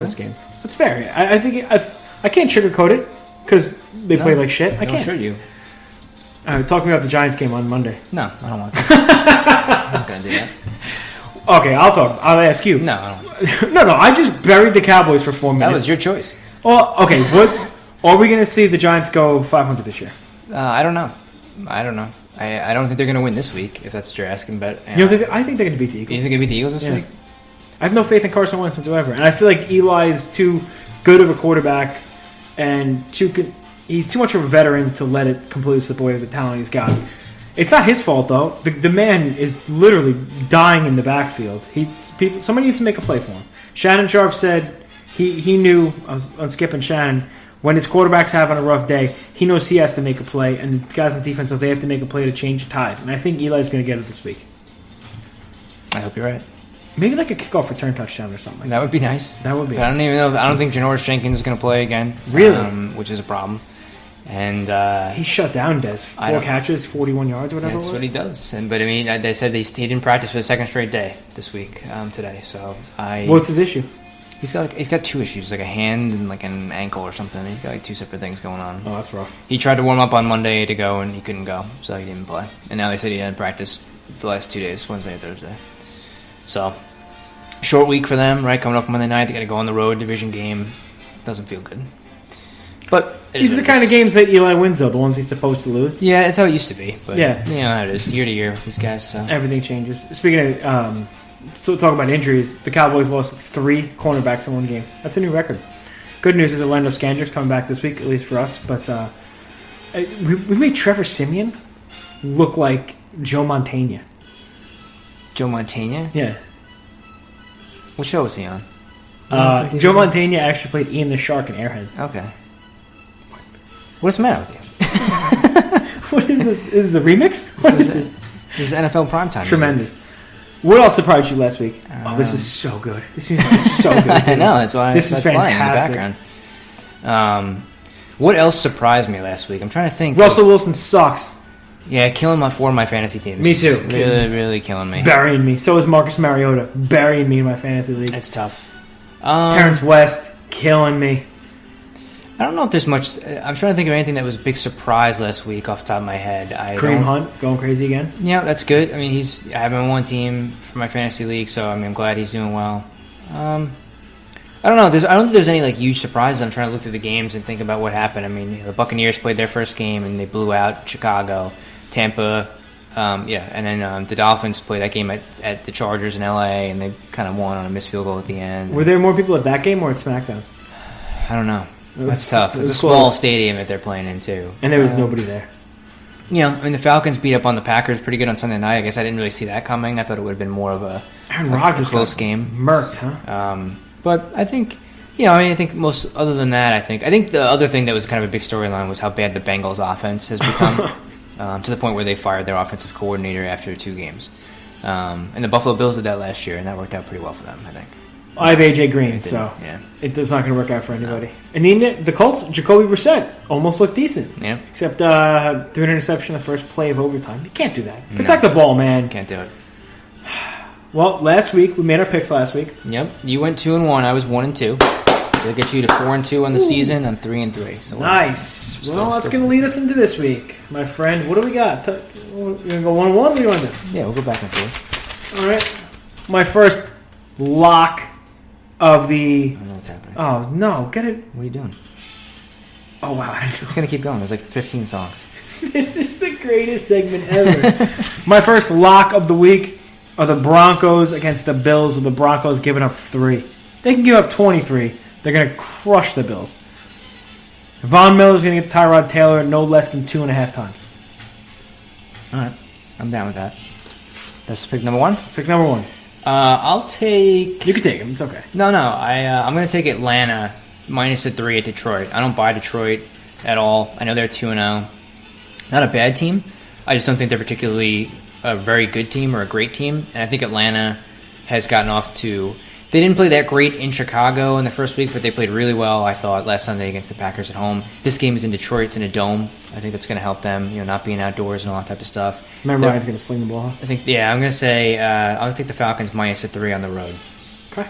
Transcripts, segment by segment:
this game. That's fair. I think I can't sugarcoat it because they play like shit. I can't. Should you? All right, talking about the Giants game on Monday. No, I don't want to. I'm not going to do that. Okay, I'll talk. I'll ask you. No, I don't. No. I just buried the Cowboys for 4 minutes. That was your choice. Well, okay. Are we going to see the Giants go 500 this year? I don't know. I don't think they're going to win this week, if that's what you're asking. But I think they're going to beat the Eagles. You think they're going to beat the Eagles this week? I have no faith in Carson Wentz whatsoever, and I feel like Eli's too good of a quarterback, and he's too much of a veteran to let it completely slip away with the talent he's got. It's not his fault though. The man is literally dying in the backfield. Somebody needs to make a play for him. Shannon Sharp said he knew on Skip and Shannon when his quarterback's having a rough day, he knows he has to make a play, and the guys on defense, they have to make a play to change the tide. And I think Eli's going to get it this week. I hope you're right. Maybe like a kickoff return touchdown or something. That would be nice. That would be. But I don't even know. I don't think Janoris Jenkins is going to play again. Really? Which is a problem. And he shut down Des. 4 catches, 41 yards, whatever it was. That's what he does. But I mean, they said he didn't practice for the second straight day this week, today. So What's his issue? He's got 2 issues, like a hand and like an ankle or something. He's got like 2 separate things going on. Oh, that's rough. He tried to warm up on Monday to go, and he couldn't go, so he didn't play. And now they said he hadn't practiced the last 2 days, Wednesday and Thursday. So short week for them, right? Coming off Monday night, they got to go on the road, division game. Doesn't feel good. But these are the kind of games that Eli wins, though. The ones he's supposed to lose. Yeah, that's how it used to be. But yeah, you know how it is year to year with these guys. So everything changes. Speaking of, still talking about injuries, the Cowboys lost 3 cornerbacks in one game. That's a new record. Good news is Orlando Scandrick's coming back this week, at least for us. But we made Trevor Siemian look like Joe Montana. Joe Montana? Yeah. What show was he on? Joe Montana actually played Ian the Shark in Airheads. Okay. What's the matter with you? What is this? This is the remix? What is this? This is NFL primetime. Tremendous. What else surprised you last week? This is so good. This music is so good. I know, that's why this is fantastic. In the background. What else surprised me last week? I'm trying to think. Russell Wilson sucks. Yeah, killing 4 of my fantasy teams. Me too. Really, really killing me. Burying me. So is Marcus Mariota. Burying me in my fantasy league. It's tough. Terrence West. Killing me. I don't know if there's much. I'm trying to think of anything that was a big surprise last week off the top of my head. Kareem Hunt going crazy again. Yeah, that's good. I mean, I have him on one team for my fantasy league, so I mean, I'm glad he's doing well. I don't know. I don't think there's any like huge surprises. I'm trying to look through the games and think about what happened. I mean, the Buccaneers played their first game and they blew out Chicago, Tampa, and then the Dolphins played that game at the Chargers in LA, and they kind of won on a missed field goal at the end. Were there more people at that game or at SmackDown? I don't know. That's tough. It's a small stadium that they're playing in, too. And there was nobody there. Yeah, I mean, the Falcons beat up on the Packers pretty good on Sunday night. I guess I didn't really see that coming. I thought it would have been more of a close game. Murked, huh? But I think, I think most, other than that, I think the other thing that was kind of a big storyline was how bad the Bengals offense has become to the point where they fired their offensive coordinator after 2 games. And the Buffalo Bills did that last year, and that worked out pretty well for them, I think. I have AJ Green, so it's not going to work out for anybody. No. And the Colts, Jacoby Brissett, almost looked decent. Yeah. Except threw an interception the first play of overtime. You can't do that. Protect the ball, man. Can't do it. Well, last week, we made our picks last week. Yep. You went 2-1. I was 1-2. So that gets you to 4-2 on the season. I'm 3-3. So nice. Well, that's going to lead us into this week. My friend, what do we got? You're going to go 1-1? What do you want to do? Yeah, we'll go back and forth. All right. My first lock of the... I don't know what's happening. Oh, no. Get it. What are you doing? Oh, wow. It's going to keep going. There's like 15 songs. This is the greatest segment ever. My first lock of the week are the Broncos against the Bills, with the Broncos giving up 3. They can give up 23. They're going to crush the Bills. Von Miller's going to get Tyrod Taylor no less than 2.5 times. All right. I'm down with that. That's pick number 1? Pick number 1. I'll take... You can take him. It's okay. No. I'm going to take Atlanta -3 at Detroit. I don't buy Detroit at all. I know they're 2-0. Not a bad team. I just don't think they're particularly a very good team or a great team. And I think Atlanta has gotten off to... They didn't play that great in Chicago in the first week, but they played really well, I thought, last Sunday against the Packers at home. This game is in Detroit. It's in a dome. I think that's going to help them, not being outdoors and all that type of stuff. Remember, Ryan's going to sling the ball. I'm going to say I'll take the Falcons -3 on the road. Okay.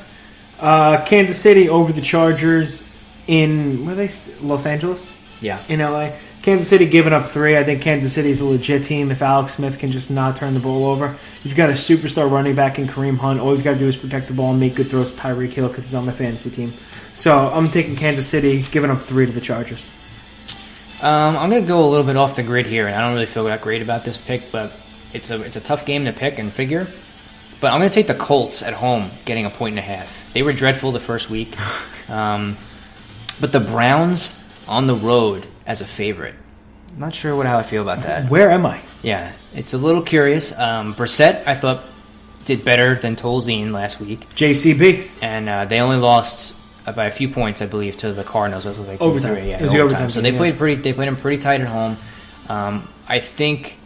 Kansas City over the Chargers in Los Angeles? Yeah. In LA. Kansas City giving up 3. I think Kansas City is a legit team if Alex Smith can just not turn the ball over. You've got a superstar running back in Kareem Hunt. All he's got to do is protect the ball and make good throws to Tyreek Hill because he's on my fantasy team. So I'm taking Kansas City, giving up 3 to the Chargers. I'm going to go a little bit off the grid here, and I don't really feel that great about this pick, but it's a tough game to pick and figure. But I'm going to take the Colts at home, getting 1.5. They were dreadful the first week. But the Browns on the road as a favorite. I'm not sure how I feel about that. Where am I? Yeah, it's a little curious. Brissett, I thought, did better than Tolzien last week. JCB. And they only lost by a few points, I believe, to the Cardinals. It was like overtime. Yeah, it was overtime. So they played them pretty tight at home. I think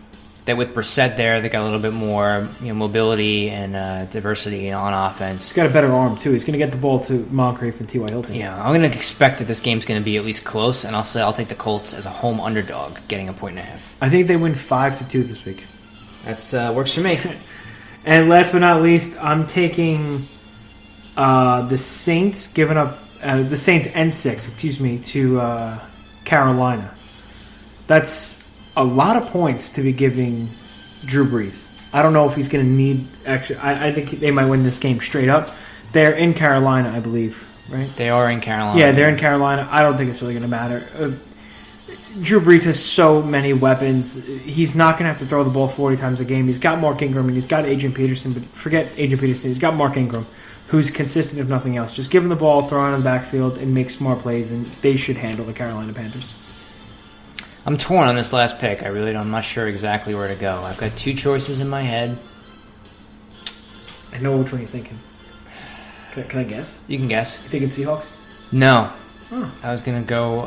that with Brissett there, they got a little bit more mobility and diversity on offense. He's got a better arm, too. He's going to get the ball to Moncrief and T.Y. Hilton. Yeah, I'm going to expect that this game's going to be at least close, and I'll take the Colts as a home underdog, getting 1.5. I think they win 5-2 this week. That's works for me. And last but not least, I'm taking the Saints, giving up the Saints and 6, to Carolina. That's a lot of points to be giving Drew Brees. I don't know if he's going to need. Actually, I think they might win this game straight up. They're in Carolina, I believe, right? They are in Carolina. Yeah, they're in Carolina. I don't think it's really going to matter. Drew Brees has so many weapons. He's not going to have to throw the ball 40 times a game. He's got Mark Ingram and he's got Adrian Peterson, but forget Adrian Peterson. He's got Mark Ingram, who's consistent if nothing else. Just give him the ball, throw it on the backfield, and make smart plays, and they should handle the Carolina Panthers. I'm torn on this last pick. I'm not sure exactly where to go. I've got 2 choices in my head. I know which one you're thinking. Can I guess? You can guess. You thinking Seahawks? No. Oh. I was going to go...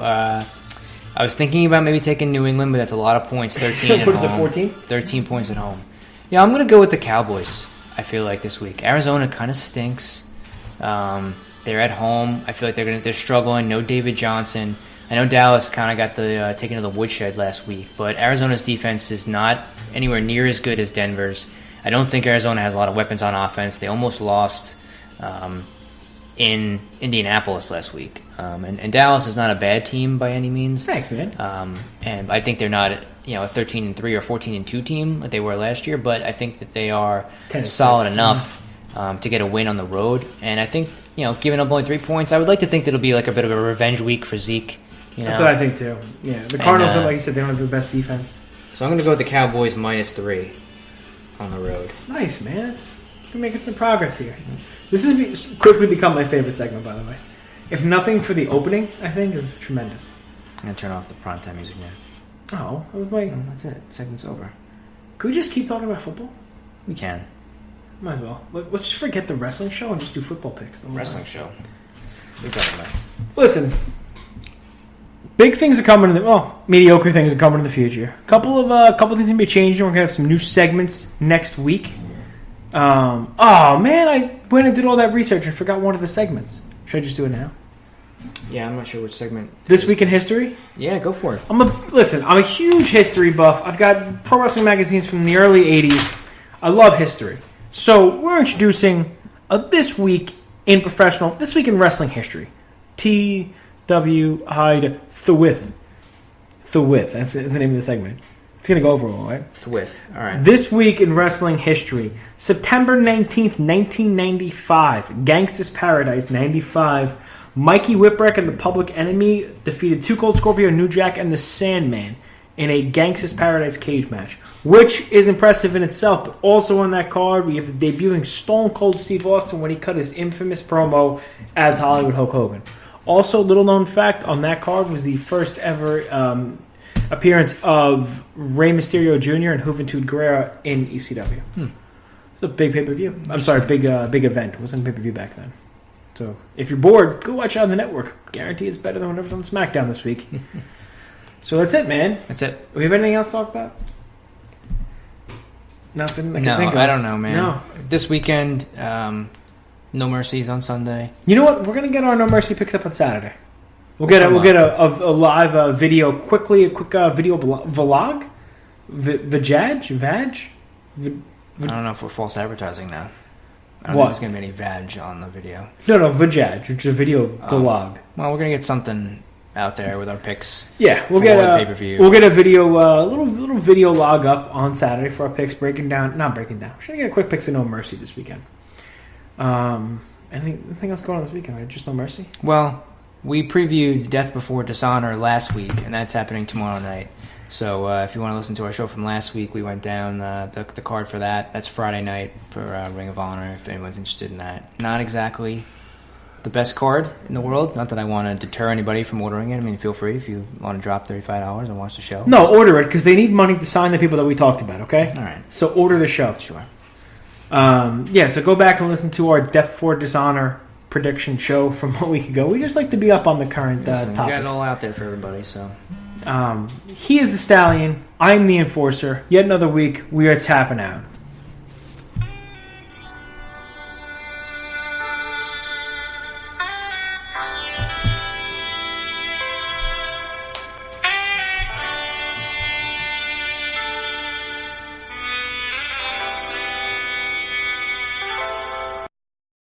I was thinking about maybe taking New England, but that's a lot of points. 13 at What is home. it, 14? 13 points at home. Yeah, I'm going to go with the Cowboys, I feel like, this week. Arizona kind of stinks. They're at home. I feel like they're struggling. No David Johnson. I know Dallas kind of got the taken to the woodshed last week, but Arizona's defense is not anywhere near as good as Denver's. I don't think Arizona has a lot of weapons on offense. They almost lost in Indianapolis last week. And Dallas is not a bad team by any means. Thanks, man. And I think they're not a 13-3 or 14-2 team like they were last year, but I think that they are solid enough to get a win on the road. And I think, giving up only 3 points, I would like to think that it'll be like a bit of a revenge week for Zeke. That's what I think, too. Yeah, the Cardinals are, like you said, they don't have the best defense. So I'm going to go with the Cowboys -3 on the road. Nice, man. We're making some progress here. This has quickly become my favorite segment, by the way. If nothing for the opening, I think it was tremendous. I'm going to turn off the primetime music now. Oh, that was my... That's it. Segment's over. Could we just keep talking about football? We can. Might as well. Let's just forget the wrestling show and just do football picks. Wrestling show. What are you talking about? Listen... Big things are coming mediocre things are coming in the future. Couple of things gonna be changing. We're gonna have some new segments next week. I went and did all that research and forgot one of the segments. Should I just do it now? Yeah, I'm not sure which segment. This Week in History? Yeah, go for it. I'm a huge history buff. I've got pro wrestling magazines from the early 80s. I love history. So we're introducing This Week in Wrestling History. T.W. Hyde Thwith. That's the name of the segment. It's going to go over all right. Thwith. All right. This Week in Wrestling History. September 19th, 1995. Gangsta's Paradise, 95. Mikey Whipwreck and the Public Enemy defeated Too Cold Scorpio, New Jack, and the Sandman in a Gangsta's Paradise cage match, which is impressive in itself. But also on that card, we have the debuting Stone Cold Steve Austin when he cut his infamous promo as Hollywood Hulk Hogan. Also, little known fact on that card was the first ever appearance of Rey Mysterio Jr. and Juventud Guerrera in ECW. It's a big pay-per-view. I'm sorry, big event. It wasn't a pay-per-view back then. So if you're bored, go watch it on the network. Guarantee it's better than whatever's on SmackDown this week. So that's it, man. That's it. Do we have anything else to talk about? Nothing I can think of. I don't know, man. No. This weekend... No Mercies on Sunday. You know what? We're gonna get our No Mercy picks up on Saturday. We'll get a live video quickly, a quick video vlog. Vag. I don't know if we're false advertising now. I don't think there's going to be any vag on the video. No, Vajaj, which is a video vlog. Well, we're going to get something out there with our picks. Yeah, we'll get a pay-per-view. We'll get a video, little video log up on Saturday for our picks, not breaking down. We're going to get a quick picks of No Mercy this weekend. Anything else going on this weekend? Right? Just No Mercy? Well, we previewed Death Before Dishonor last week, and that's happening tomorrow night. So if you want to listen to our show from last week, we went down the card for that. That's Friday night for Ring of Honor, if anyone's interested in that. Not exactly the best card in the world. Not that I want to deter anybody from ordering it. I mean, feel free if you want to drop $35 and watch the show. No, order it, because they need money to sign the people that we talked about, okay? All right. So order the show. Sure. So go back and listen to our Death Before Dishonor prediction show from a week ago. We just like to be up on the current topics. We got it all out there for everybody, so... He is the Stallion. I'm the Enforcer. Yet another week, we are tapping out.